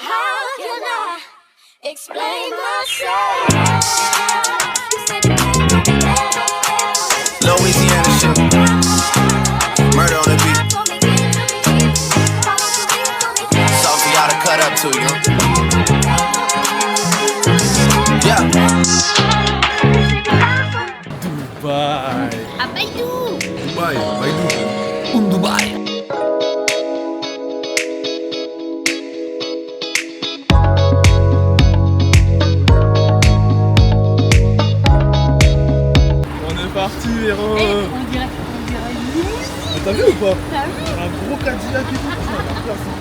How can I explain myself? You said you ain't gonna let Louisiana shit. Murder on the beat. Something y'all to cut up to, you know? Yeah. Dubai. À Baïdou. Dubai. Baïdou. Dubai. On est parti, héros. On dirait une mousse. Mais t'as vu ou pas? T'as vu? Un gros Cadillac et tout, ça a la classe, hein.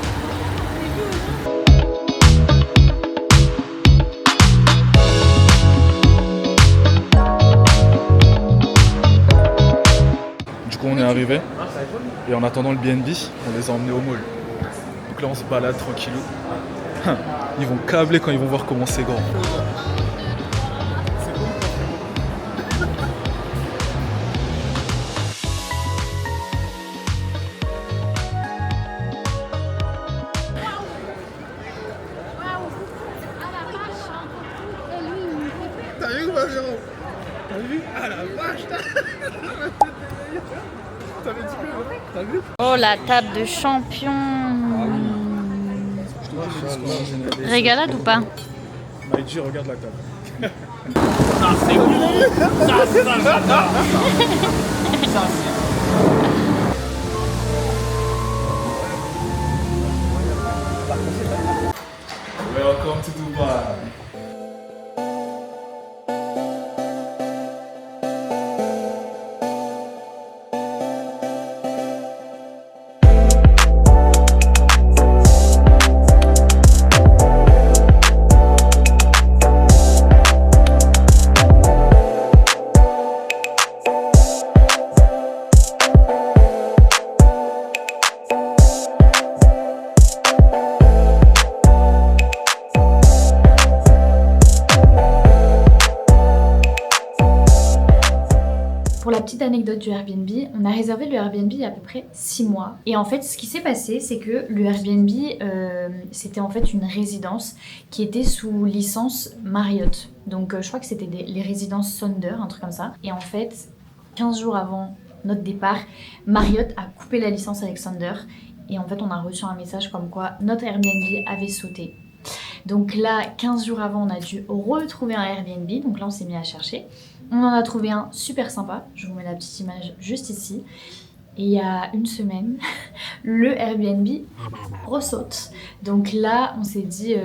Du coup on est arrivé et en attendant le BNB, on les a emmenés au mall. Donc là on se balade tranquillou. Ils vont câbler quand ils vont voir comment c'est grand. T'as vu ou pas, Véro? T'as vu? Ah la vache! T'avais dit quoi? T'as vu? Oh, la table de champion. Régalade ou pas? Maïji, regarde la table. Welcome to Dubai. Pour la petite anecdote du Airbnb, on a réservé le Airbnb il y a à peu près 6 mois. Et en fait, ce qui s'est passé, c'est que le Airbnb, c'était en fait une résidence qui était sous licence Marriott. Donc je crois que c'était les résidences Sonder, un truc comme ça. Et en fait, 15 jours avant notre départ, Marriott a coupé la licence avec Sonder. Et en fait, on a reçu un message comme quoi notre Airbnb avait sauté. Donc là, 15 jours avant, on a dû retrouver un Airbnb. Donc là, on s'est mis à chercher. On en a trouvé un super sympa. Je vous mets la petite image juste ici. Et il y a une semaine, le Airbnb ressaute. Donc là, on s'est dit,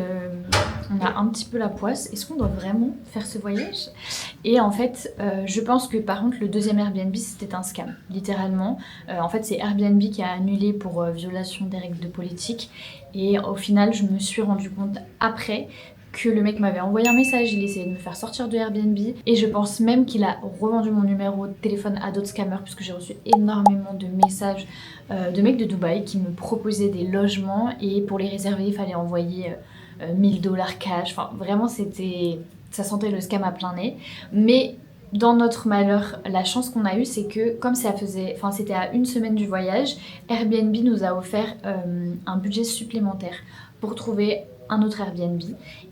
on a un petit peu la poisse. Est-ce qu'on doit vraiment faire ce voyage? Et en fait, je pense que par contre, le deuxième Airbnb, c'était un scam, littéralement. En fait, c'est Airbnb qui a annulé pour violation des règles de politique. Et au final, je me suis rendu compte après que le mec m'avait envoyé un message, il essayait de me faire sortir de Airbnb et je pense même qu'il a revendu mon numéro de téléphone à d'autres scammers puisque j'ai reçu énormément de messages de mecs de Dubaï qui me proposaient des logements et pour les réserver il fallait envoyer 1000 $ cash, enfin vraiment ça sentait le scam à plein nez. Mais dans notre malheur, la chance qu'on a eue, c'est que comme c'était à une semaine du voyage, Airbnb nous a offert un budget supplémentaire pour trouver un autre Airbnb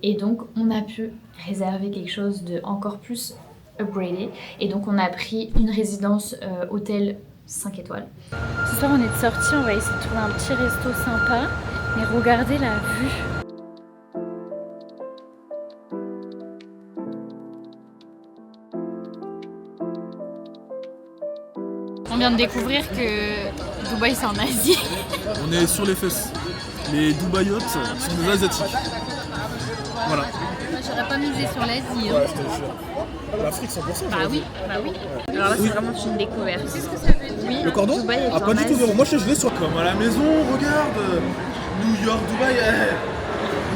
et donc on a pu réserver quelque chose de encore plus upgradé et donc on a pris une résidence hôtel 5 étoiles. Ce soir, on est de sortie, on va essayer de trouver un petit resto sympa. Mais regardez la vue. On vient de découvrir que Dubaï c'est en Asie. On est sur les fesses. Les Dubaïotes sont des Asiatiques. Voilà. Moi, j'aurais pas misé sur l'Asie. Ouais, je te jure. L'Afrique 100%. Bah oui. Ouais. Alors là, c'est vraiment une découverte. Qu'est-ce que ça veut dire? Oui, Le cordon? Dubaï est Ah, pas en du tout, Asie. Véro. Moi, je l'ai sur comme à la maison, regarde. New York, Dubaï,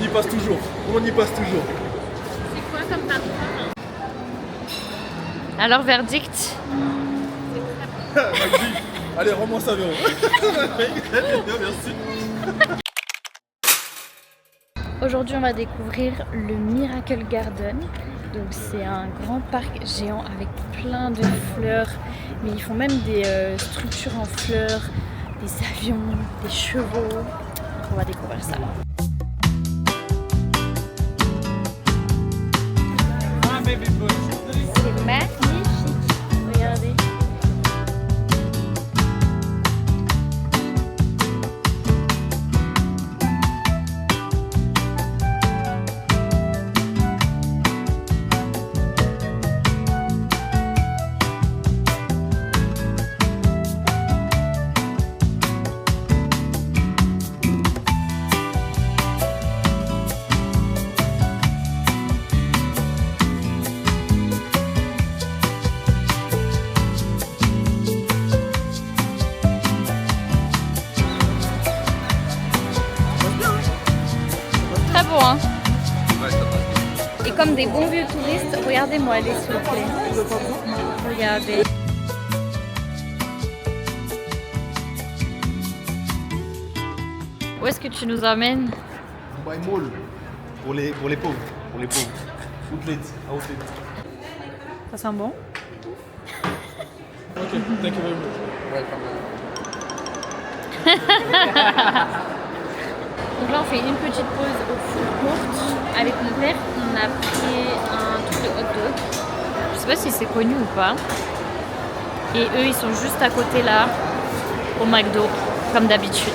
on y passe toujours. On y passe toujours. C'est quoi comme parfum? Alors, verdict? Magnifique. Allez, rends-moi ça, Véro. Merci. Aujourd'hui, on va découvrir le Miracle Garden. Donc, c'est un grand parc géant avec plein de fleurs. Mais ils font même des structures en fleurs, des avions, des chevaux. On va découvrir ça. beau, hein. Et comme des bons vieux touristes, regardez-moi aller s'il vous plaît. Regardez. Où est-ce que tu nous emmènes? Dubai Mall pour les pauvres, Outlet, outlet. Ça sent bon? Ok, thank you very much. Donc là on fait une petite pause au food court. Avec mon père, on a pris un truc de hot dog. Je sais pas si c'est connu ou pas. Et eux ils sont juste à côté là, au McDo, comme d'habitude.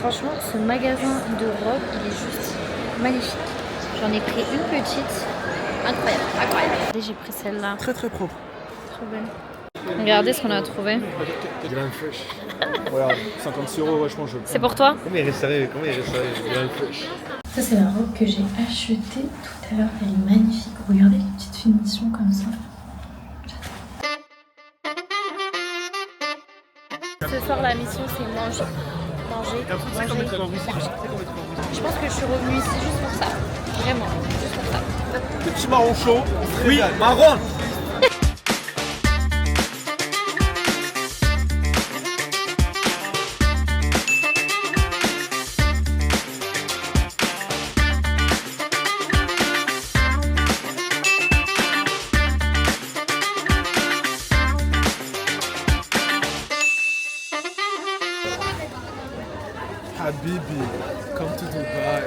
Franchement, ce magasin de robe, il est juste magnifique. J'en ai pris une petite. Incroyable, incroyable. Regardez, j'ai pris celle-là. Très très propre. Trop belle. Regardez ce qu'on a trouvé. Grand Fresh. Regarde, 56 €, ouais, je pense. C'est pour toi? Comment il est serré, Grand Fresh. Ça, c'est la robe que j'ai achetée tout à l'heure. Elle est magnifique. Regardez les petites finitions comme ça. Ce soir, la mission, c'est manger. Manger. Je pense que je suis revenue ici juste pour ça. Vraiment, juste pour ça. Le petit marron chaud. Oui, marron. Habibi, come to Dubai.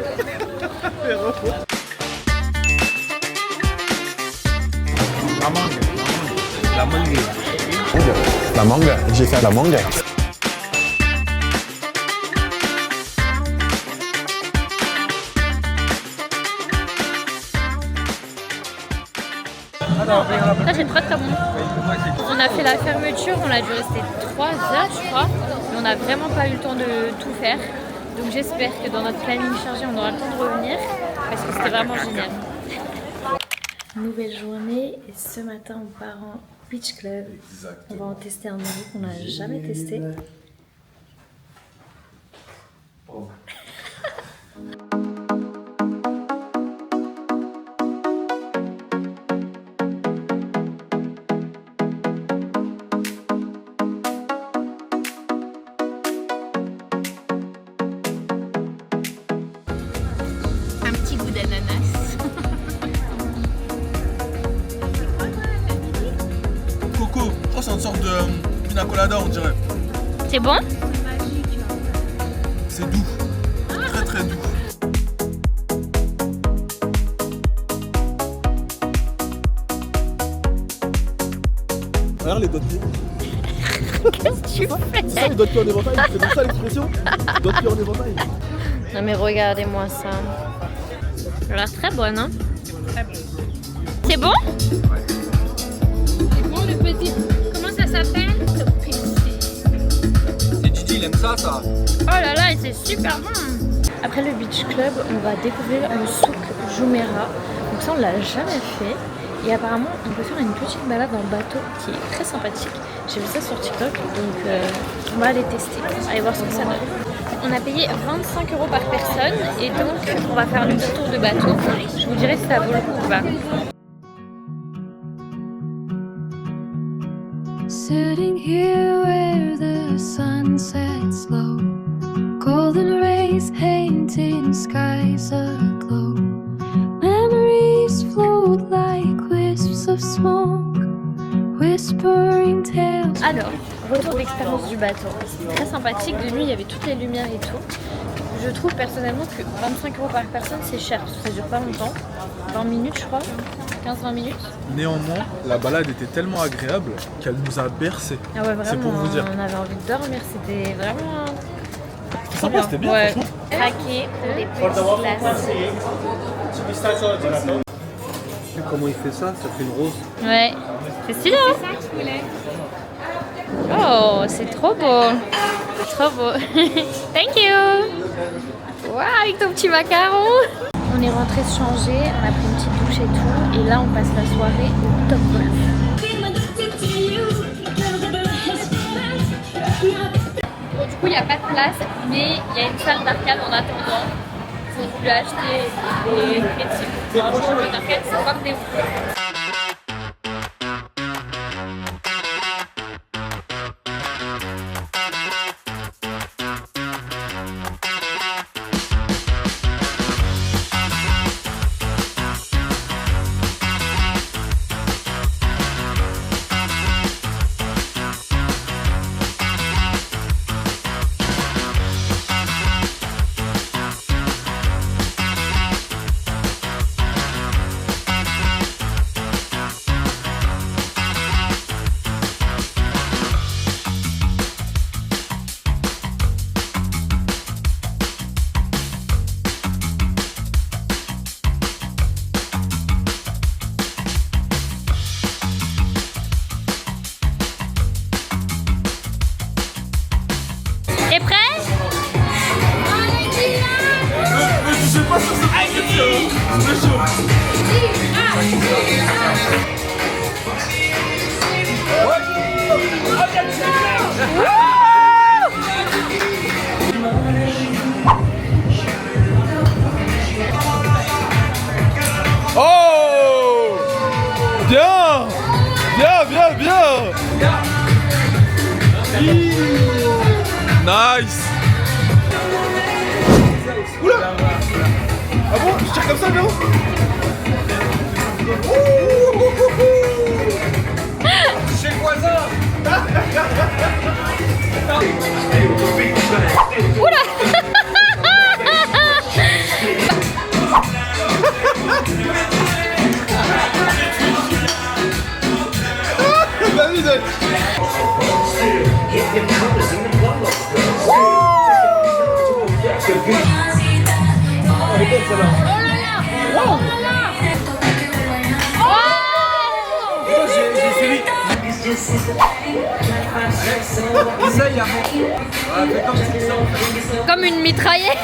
La manga, j'ai fait la manga. Ça, c'est très très bon. On a fait la fermeture, on a dû rester 3 heures, je crois. Mais on n'a vraiment pas eu le temps de tout faire. Donc j'espère que dans notre planning chargé, on aura le temps de revenir. Parce que c'était vraiment génial. Nouvelle journée. Et ce matin, on part en Beach Club. On va en tester un nouveau qu'on n'a jamais testé. Un petit goût d'ananas. Coco, oh, c'est une sorte de pina colada, on dirait. C'est bon? C'est doux. Très très doux. Regarde les doigts de pied. Qu'est-ce que tu fais? C'est ça les doigts de pied en éventail? C'est comme ça l'expression? Doigts de pied en éventail. Non mais regardez-moi ça. Elle a l'air très bonne, hein? C'est bon? C'est bon le petit. Comment ça s'appelle? C'est Gigi, il aime ça. Oh là là, et c'est super bon! Après le Beach Club, on va découvrir le souk Jumeirah. Donc ça, on l'a jamais fait. Et apparemment, on peut faire une petite balade en bateau qui est très sympathique. J'ai vu ça sur TikTok, donc on va aller tester. Allez voir ce que ça donne. On a payé 25 € par personne et donc on va faire le petit tour de bateau. Je vous dirai si ça vaut le coup ou pas. Sitting here where the sun sets low, golden rays painting skies aglow. Memories float like wisps of smoke, whispering tales. Alors, retour d'expérience du bateau. C'était très sympathique. De nuit, il y avait toutes les lumières et tout. Je trouve personnellement que 25 € par personne, c'est cher parce que ça dure pas longtemps. 20 minutes, je crois. 15-20 minutes. Néanmoins, la balade était tellement agréable qu'elle nous a bercé. Ah ouais, vraiment, C'est pour vous dire. on avait envie de dormir. C'était vraiment... C'était sympa, c'était bien, Ouais. franchement. Craquer pour des petites glaces. Comment il fait ça? Ça fait une rose. Ouais, c'est stylé, hein? Oh, c'est trop beau. Trop beau. Thank you. Waouh, avec ton petit macaron. On est rentré se changer, on a pris une petite douche et tout. Et là, on passe la soirée au top golf. Bon, du coup, il n'y a pas de place, mais il y a une salle d'arcade en attendant. Si vous voulez acheter des crédits pour un jeu d'arcade, c'est comme des T'es prêt? Oh! Bien! Bien, bien, bien! Nice! Oula! Ah bon? Je tire comme ça, non? Chez le voisin. Vas-y, Zach. Essaye avant. Voilà, fais comme si ça. Comme une mitraillette.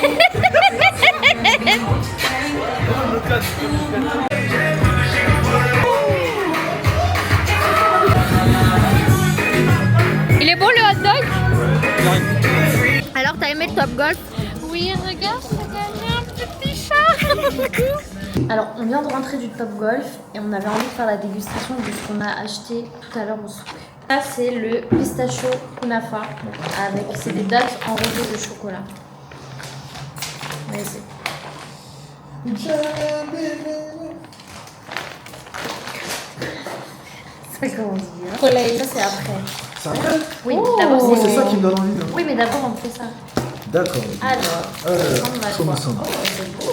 Il est bon le hot dog? Alors t'as aimé le Top Golf? Oui, regarde, ça gagné un petit chat. Alors, on vient de rentrer du Top Golf et on avait envie de faire la dégustation de ce qu'on a acheté tout à l'heure au souk. Là, c'est le pistachio kunafa avec c'est des dattes enrobées de chocolat. On va essayer. Ça commence bien. Ça, c'est après. C'est après? Oui, d'abord Oh, c'est ça qui me donne envie. Là. Oui, mais d'abord on fait ça. D'accord. Alors, ça ressemble à ça me quoi? semble. Oh, c'est beau.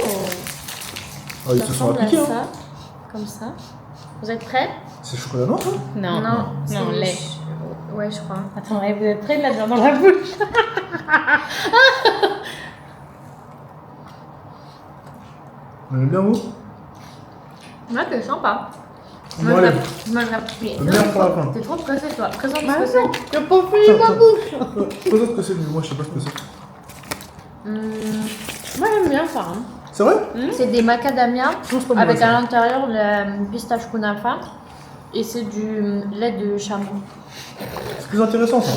Ah, ils Ça se sont ressemble à appliqués. Hein. ça, comme ça. Vous êtes prêts? C'est chocolat noir, ça? Non, c'est lait. Ouais, je crois. Attends, vous êtes prêts de la dire dans la bouche? On aime bien, vous? Ouais, c'est sympa. Bon, allez. Je mange la Le meilleur pour la fin. T'es trop pressé, toi. Présente ce que c'est. J'ai pas fini ma bouche! Peut-être que c'est mieux, moi je sais pas ce que c'est. Moi j'aime bien ça. Hein. C'est vrai? C'est des macadamia Non, c'est pas mauvais, avec ça. à l'intérieur le pistache kunafa et c'est du lait de chameau. C'est plus intéressant, ça.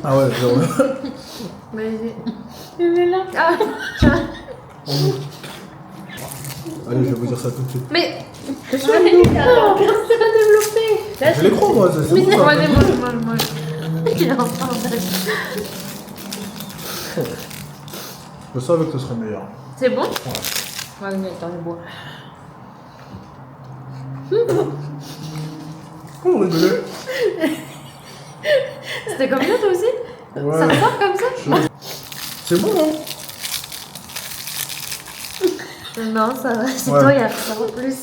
Ah ouais, genre. Mais Il est là. ah. Allez, je vais vous dire ça tout de suite. Mais qu'est-ce que c'est développé. Je les crois, moi, c'est Mais bon, c'est ça. moi. Il est en train de... Je savais que ce serait meilleur. C'est bon? Ouais, mais attends, je bois. Oh, on rigolait. C'était comme ça toi aussi? Ça Ouais. ressort comme ça? C'est bon, hein? Non, ça va. C'est Ouais. toi, il y a ça en plus.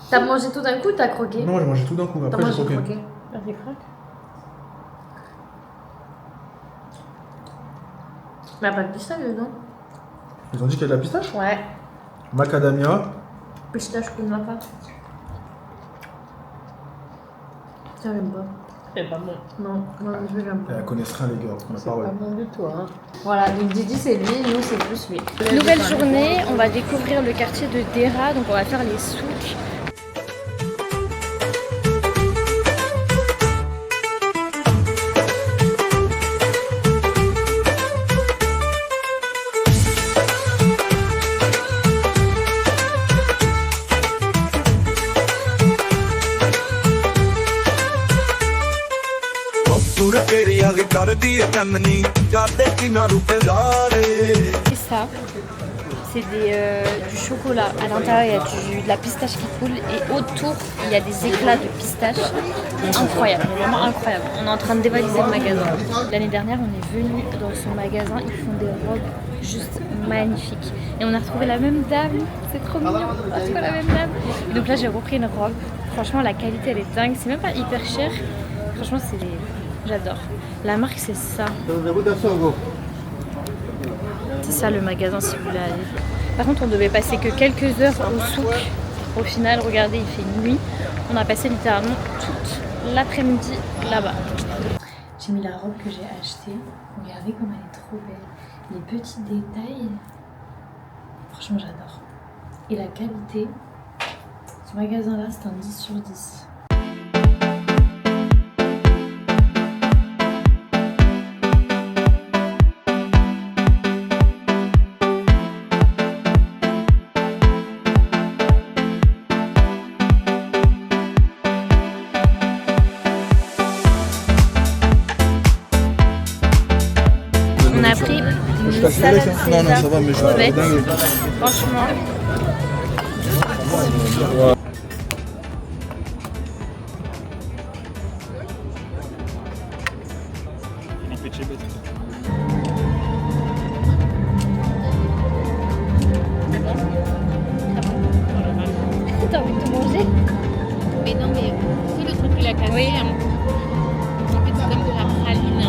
T'as mangé tout d'un coup ou t'as croqué? Non, j'ai mangé tout d'un coup, T'as après j'ai mangé croqué. croqué. Vas-y, croque. Mais pas de pistache dedans. Ils ont dit qu'il y a de la pistache? Ouais. Macadamia. Pistache kunafa. Ça j'aime pas. C'est pas bon. Non, moi je j'aime Elle pas. connaissent rien, les gars, on a pas Pas bon du tout, hein. Voilà, donc Didi c'est lui, nous c'est plus lui. Nouvelle journée, on va découvrir le quartier de Dera, donc on va faire les souks. Et ça, c'est du chocolat. À l'intérieur, il y a de la pistache qui coule et autour, il y a des éclats de pistache. Incroyable, vraiment incroyable. On est en train de dévaliser le magasin. L'année dernière, on est venu dans ce magasin. Ils font des robes juste magnifiques. Et on a retrouvé la même dame. C'est trop mignon. On a retrouvé la même dame. Et donc là, j'ai repris une robe. Franchement, la qualité, elle est dingue. C'est même pas hyper cher. Franchement, j'adore. La marque, c'est ça. C'est ça le magasin si vous voulez aller. Par contre, on devait passer que quelques heures au souk. Au final, regardez, il fait nuit. On a passé littéralement toute l'après-midi là-bas. J'ai mis la robe que j'ai achetée. Regardez comme elle est trop belle. Les petits détails. Franchement, j'adore. Et la qualité. Ce magasin-là, c'est un 10 sur 10. On a pris une salade César crevette. Franchement, t'as envie de tout manger? Mais non, mais c'est le truc qu'il a cassé. Oui. En fait, c'est comme de la praline.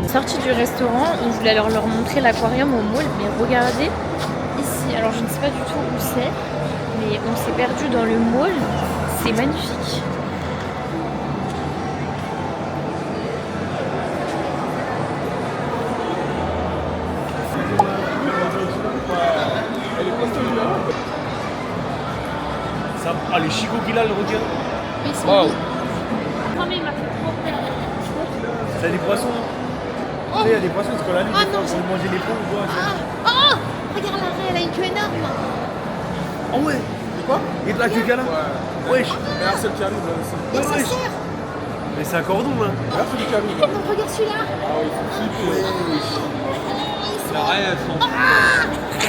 Sortie du restaurant, on voulait leur montrer l'aquarium au mall, mais regardez ici. Alors je ne sais pas du tout où c'est, mais on s'est perdu dans le mall. C'est magnifique. Ah, les chicots qu'il a, le requin. Wow. C'est des poissons. Il y a des poissons, parce qu'on l'a dit, on manger les pots ou quoi. Oh, regarde la elle a une queue énorme. Oh ouais. Quoi? Il y a de la queue là. Wesh. Il y a un seul qui arrive là aussi. Et sa sœur. Mais c'est un cordon là. Il y a celui qui arrive là. Non, regarde celui-là. Ah oui, il faut flipper. Arrête.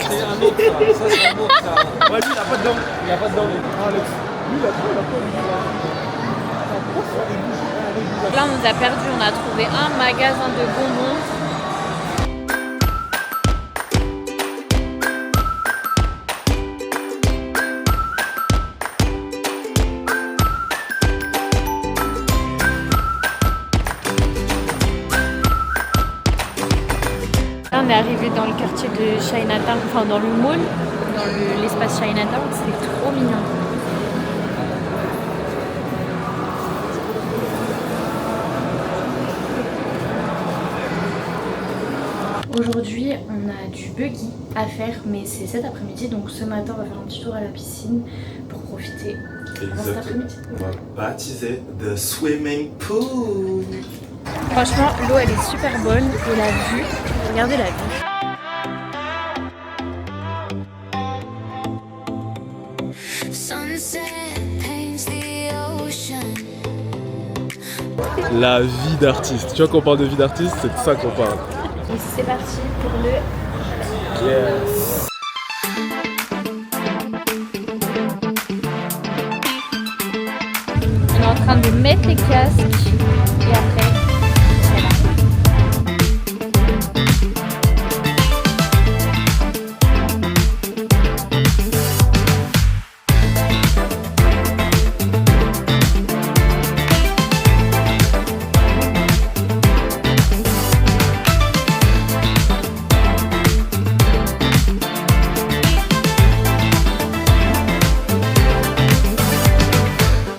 C'est un autre ça. Ça c'est un autre ça. Ouais, lui, il a pas de dents. Il a pas de dents. Ah, Alex. Lui il a trop, Là, on nous a perdu. On a trouvé un magasin de bonbons. Là, on est arrivé dans le quartier de Chinatown, enfin dans le mall, dans l'espace Chinatown. C'est trop mignon. Aujourd'hui, on a du buggy à faire, mais c'est cet après-midi. Donc ce matin, on va faire un petit tour à la piscine pour profiter. Cet après-midi. On va baptiser the swimming pool. Franchement, l'eau elle est super bonne et la vue, regardez la vue. La vie d'artiste. Tu vois qu'on parle de vie d'artiste, c'est de ça qu'on parle. Et c'est parti pour le... Yes. On est en train de mettre les casques et après, voilà.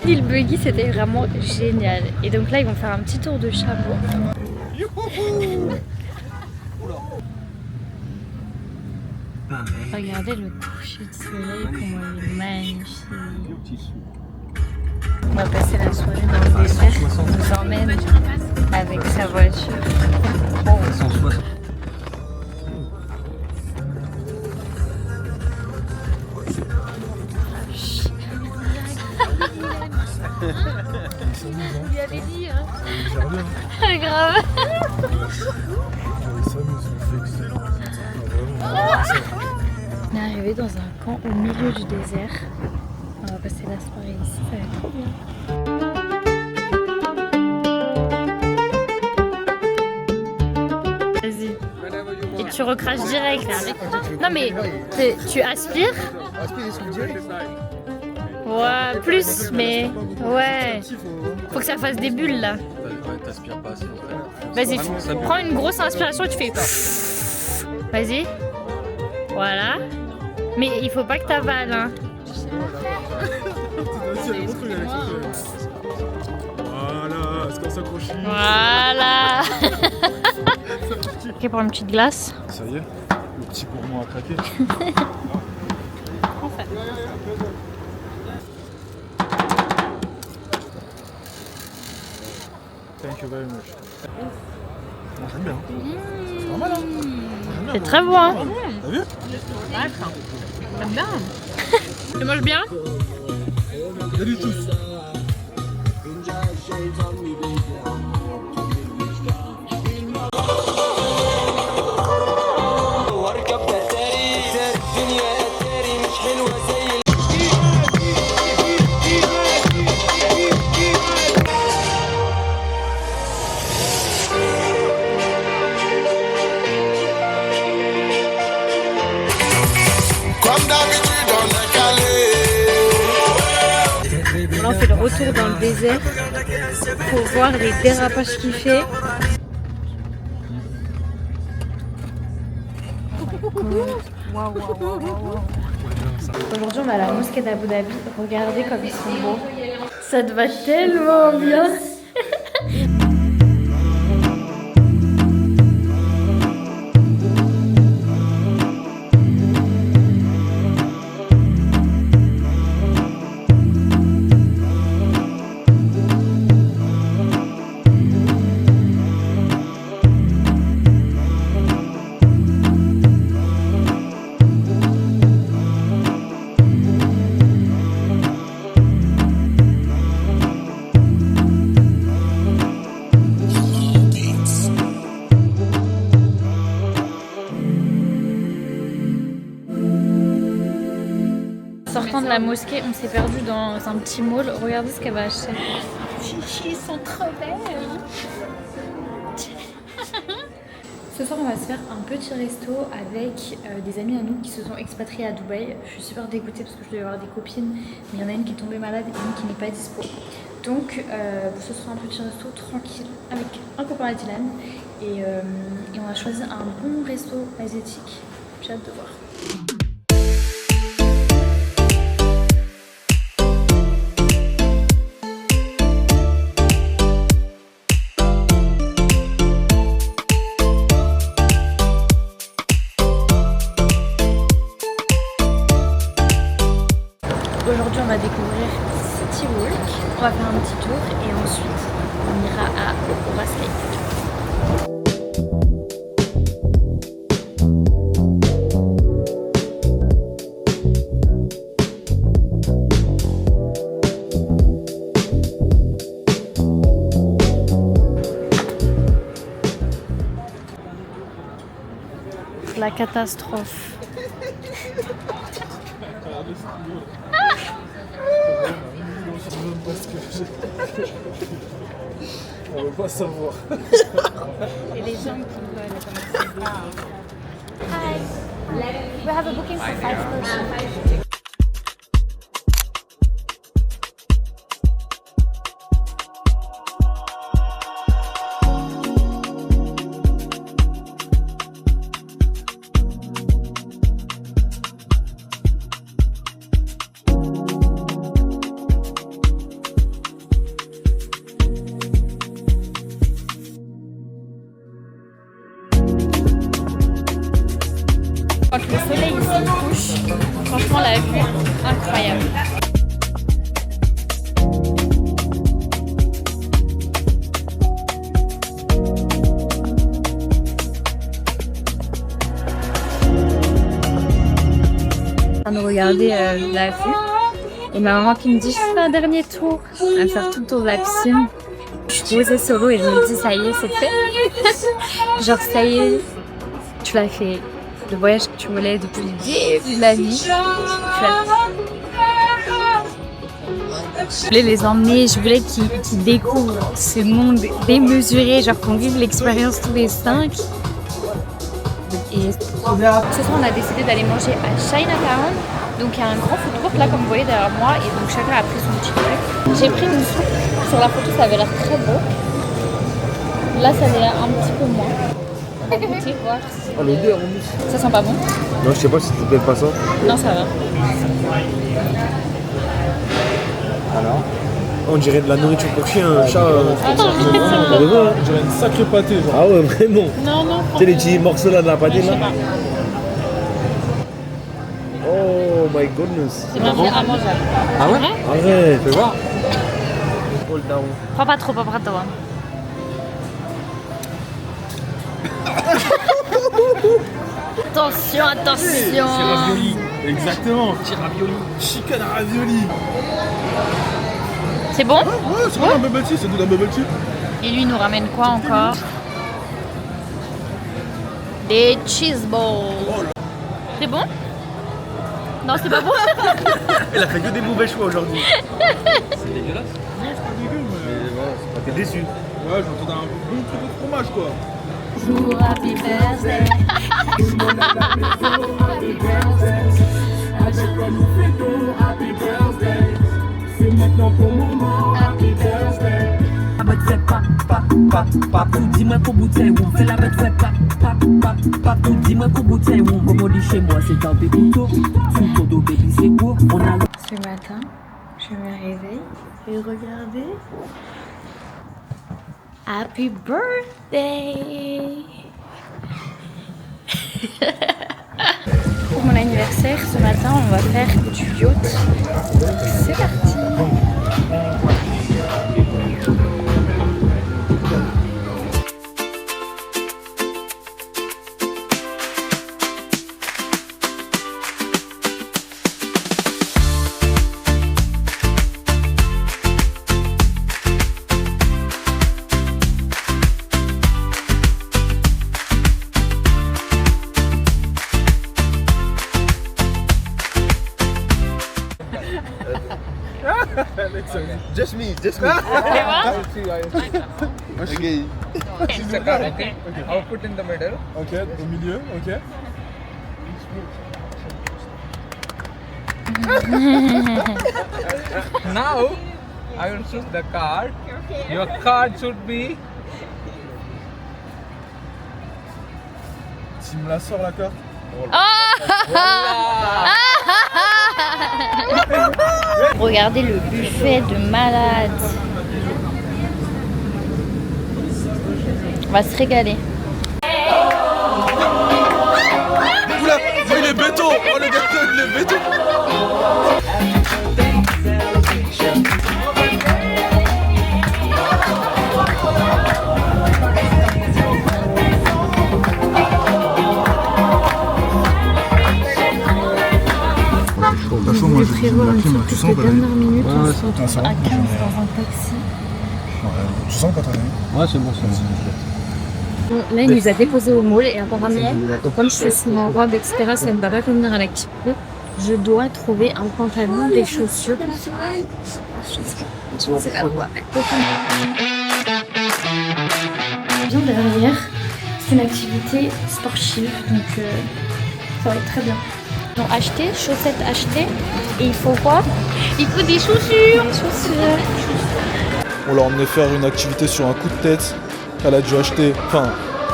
Le buggy c'était vraiment génial et donc là ils vont faire un petit tour de chameau. Regardez le coucher de soleil comment il est magnifique. On va passer la soirée dans le désert, on nous emmène avec sa voiture. On lui avait dit, hein. Grave. vais dans un camp au milieu du désert. On va passer la soirée ici, ça va être trop bien. Vas-y. Et tu recraches direct. Non mais tu aspires. Ouais, plus, mais ouais. Faut que ça fasse des bulles là. T'aspires pas assez en fait. Vas-y, prends une grosse inspiration et tu fais. Vas-y. Voilà. Mais il faut pas que t'avales, hein. Voilà, est-ce qu'on s'accroche? Voilà. Ok, pour une petite glace. Ça y est, le petit gourmand a craqué. Thank you very much. Moi j'aime bien. C'est pas mal hein. C'est très bon, hein. T'as vu? J'aime bien. Tu manges bien? Il y a du tout. Là, on fait le retour dans le désert pour voir les dérapages qu'il fait. Aujourd'hui, on va à la mosquée d'Abu Dhabi. Regardez comme ils sont beaux. Ça te va tellement bien. Sortant de la mosquée, on s'est perdu dans un petit mall. Regardez ce qu'elle va acheter. Ils sont trop belles. Ce soir, on va se faire un petit resto avec des amis à nous qui se sont expatriés à Dubaï. Je suis super dégoûtée parce que je devais avoir des copines, mais il y en a une qui est tombée malade et une qui n'est pas dispo. Donc, ce sera un petit resto tranquille avec un copain à Dylan. Et on a choisi un bon resto asiatique. J'ai hâte de voir. Aujourd'hui, on va découvrir City Walk. On va faire un petit tour et ensuite on ira à Orascape. La catastrophe. On veut pas savoir. Et les gens qui veulent commencer. Hi, we have a booking for 5 persons. Quand le soleil se couche, franchement la vue est incroyable. On train de regarder la vue et ma maman qui me dit je fais un dernier tour, on va faire tout le tour de la piscine. Je suis posée solo et je me dis ça y est c'est fait. Genre ça y est, tu l'as fait le voyage que tu voulais depuis le début de la vie. Je voulais les emmener, je voulais qu'ils découvrent ce monde démesuré, genre qu'on vive l'expérience tous les 5. Et ce soir, on a décidé d'aller manger à Chinatown. Donc il y a un grand food court là comme vous voyez derrière moi et donc chacun a pris son petit truc. J'ai pris une soupe, sur la photo ça avait l'air très beau. Là ça avait l'air un petit peu moins. On va goûter, voir. Oh, l'odeur en mousse. Ça sent pas bon? Non, je sais pas si c'était peut-être pas ça. Non, ça va. Alors on dirait de la nourriture pour chien, un chat. Attends, On dirait une sacrée pâtée, genre. Ah ouais, vraiment. non, non. Tu sais, les petits morceaux là de la pâtée Je là. sais pas. Oh my goodness. C'est bien fait à mangeable. Ah ouais? Arrête, fais voir. Hold down. Prends pas trop, pas trop. Hein. Attention, attention. Ravioli. Exactement. Petit ravioli. Chicken ravioli. C'est bon? Ouais, c'est un bubble tea, c'est de la bubble tea. Et lui, il nous ramène quoi encore? Des cheese balls. C'est bon? Non, c'est pas bon. Elle a fait que des mauvais choix aujourd'hui. C'est dégueulasse. Non, c'est pas dégueu, mais. T'es déçu. Ouais, je m'attendais à un bon truc de fromage, quoi. Bonjour, happy birthday. La bête fait pap, pap, pap, pap. Tout dis-moi qu'au bouteille, on fait la bête fait pap, pap, pap, pap. Tout dis-moi qu'au bouteille, on remonte chez moi, c'est un pépito. Sous ton dos, baby, c'est beau. On a Ce matin, je me réveille et regardez. Happy birthday! Pour mon anniversaire, ce matin, on va faire du yacht. C'est parti! Just me, just me. Okay. Okay. I'll put in the middle. Ok, au milieu, ok. Now, I will choose the card. Your card should be. Tu me la sors la carte? Regardez le buffet de malade. On va se régaler. Oula, il est béton. Oh le gâteau, il est béton. Je prévois une surprise de dernière minute. On se retrouve à 15 dans un taxi. Tu sens pas très bien? Ouais, c'est bon, c'est bon. Bon, là, il nous a déposé au mall et apparemment, comme je fais souvent en robe, etc., ça ne va pas convenir à l'activité. Je dois trouver un pantalon, des chaussures. Je ne sais pas quoi. Bien derrière, c'est une activité sportive, donc ça va être très bien. Donc acheter, chaussettes achetées, et il faut quoi? Il faut des chaussures. Des chaussures. On l'a emmené faire une activité sur un coup de tête. Elle a dû acheter, enfin,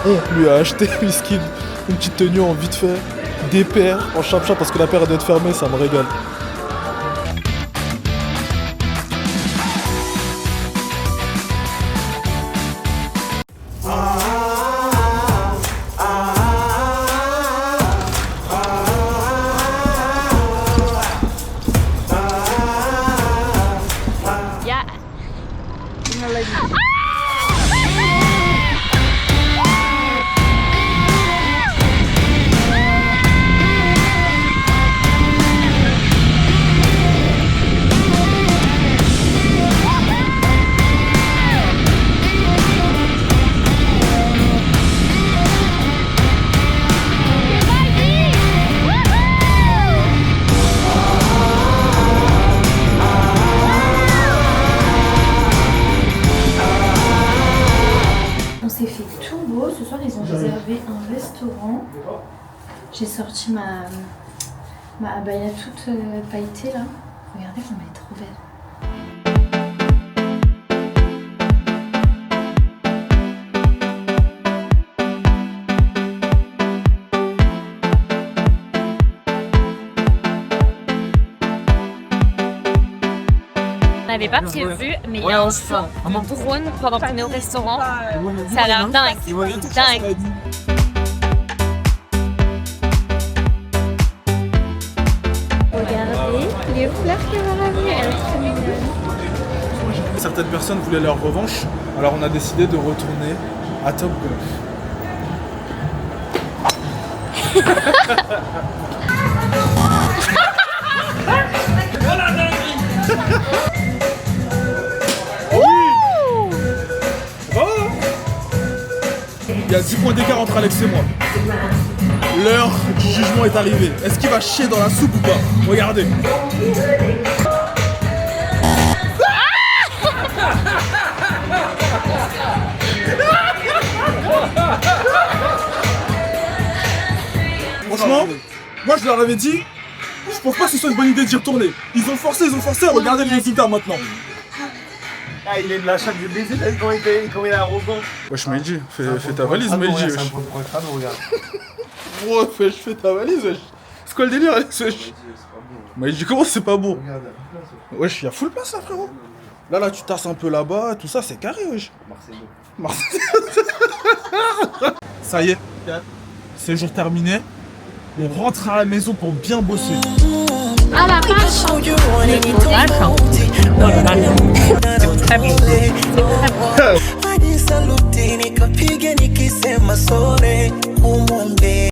on lui a acheté une petite tenue en vite fait, des paires en chap-chap parce que la paire elle doit être fermée, ça me régale. trop beau. Ce soir, ils ont réservé un restaurant. J'ai sorti ma abaya toute pailletée là. Regardez comme elle est trop belle. On n'avait pas prévu, mais il y a un show de drone pendant qu'on est au restaurant. Ça a l'air dingue. Dingue. Regardez les fleurs qu'elle m'a ramenées, elles sont trop mignonnes. Certaines personnes voulaient leur revanche, alors on a décidé de retourner à Top Golf. Il y a 10 points d'écart entre Alex et moi. L'heure du jugement est arrivée. Est-ce qu'il va chier dans la soupe ou pas? Regardez. Franchement, moi je leur avais dit, je pense pas que ce soit une bonne idée d'y retourner. Ils ont forcé, regardez les résultats maintenant. Ah, il est de la chatte de baiser, comment il est arrogant. Wesh Meiji, fais ta valise Meiji, wesh. Gros, fais ta valise, wesh. C'est quoi le délire, Alex, wesh? Meiji, comment c'est pas beau? Wesh, y'a full place là, frérot. Là, tu tasses un peu là-bas, tout ça, c'est carré, wesh. Marseille. Ça y est, séjour terminé. On rentre à la maison pour bien bosser. Ah la vache! Hadi salutini kapige nikisema sore umombe